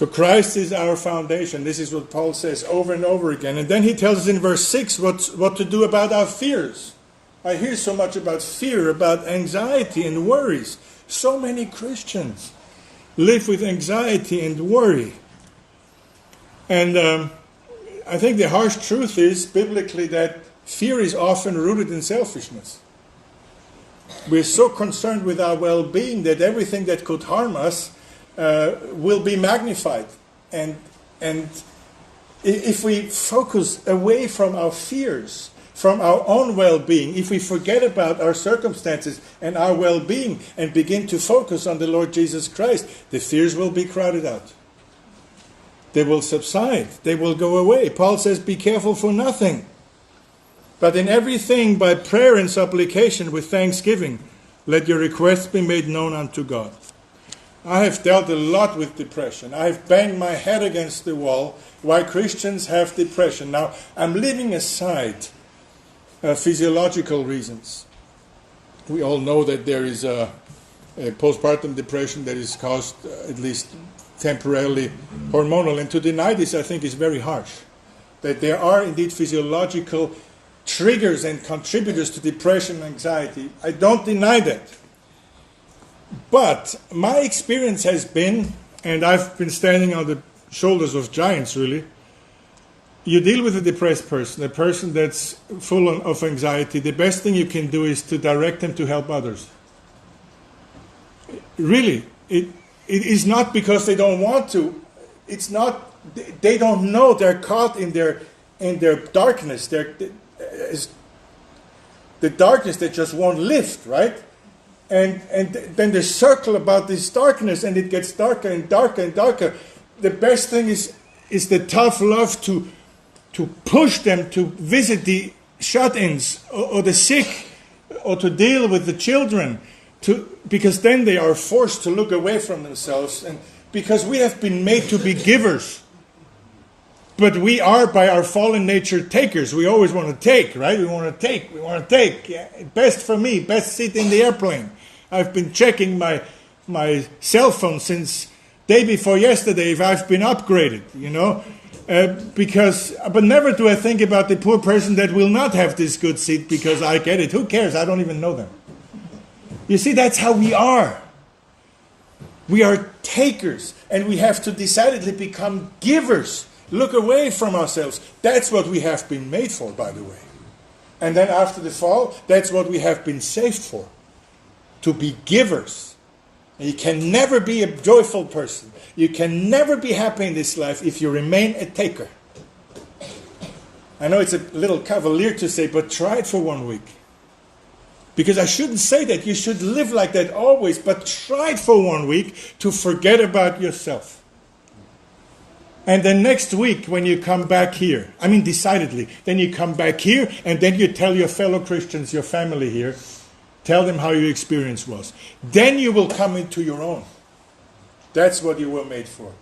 So Christ is our foundation. This is what Paul says over and over again. And then he tells us in verse 6 what to do about our fears. I hear so much about fear, about anxiety and worries. So many Christians live with anxiety and worry. And I think the harsh truth is, biblically, that fear is often rooted in selfishness. We're so concerned with our well-being that everything that could harm us will be magnified. And if we focus away from our fears, from our own well-being, if we forget about our circumstances and our well-being and begin to focus on the Lord Jesus Christ, the fears will be crowded out. They will subside. They will go away. Paul says, be careful for nothing, but in everything by prayer and supplication with thanksgiving, let your requests be made known unto God. I have dealt a lot with depression. I have banged my head against the wall why Christians have depression. Now, I'm leaving aside physiological reasons. We all know that there is a postpartum depression that is caused, at least temporarily, hormonal. And to deny this, I think, is very harsh. That there are indeed physiological triggers and contributors to depression and anxiety. I don't deny that. But my experience has been, and I've been standing on the shoulders of giants really, you deal with a depressed person, a person that's full of anxiety, the best thing you can do is to direct them to help others. Really, it is not because they don't want to. It's not, they don't know, they're caught in their darkness. The darkness that just won't lift, right? And then they circle about this darkness, and it gets darker and darker and darker. The best thing is the tough love to push them to visit the shut-ins or the sick, or to deal with the children, because then they are forced to look away from themselves, and because we have been made to be givers. But we are, by our fallen nature, takers. We always want to take, right? We want to take. Yeah, best for me, best seat in the airplane. I've been checking my cell phone since day before yesterday if I've been upgraded, but never do I think about the poor person that will not have this good seat because I get it. Who cares? I don't even know them. You see, that's how we are. We are takers, and we have to decidedly become givers. Look away from ourselves. That's what we have been made for, by the way. And then after the fall, that's what we have been saved for. To be givers. And you can never be a joyful person. You can never be happy in this life if you remain a taker. I know it's a little cavalier to say, but try it for 1 week. Because I shouldn't say that. You should live like that always, but try it for 1 week to forget about yourself. And then next week when you come back here, decidedly, then you come back here and then you tell your fellow Christians, your family here, tell them how your experience was. Then you will come into your own. That's what you were made for.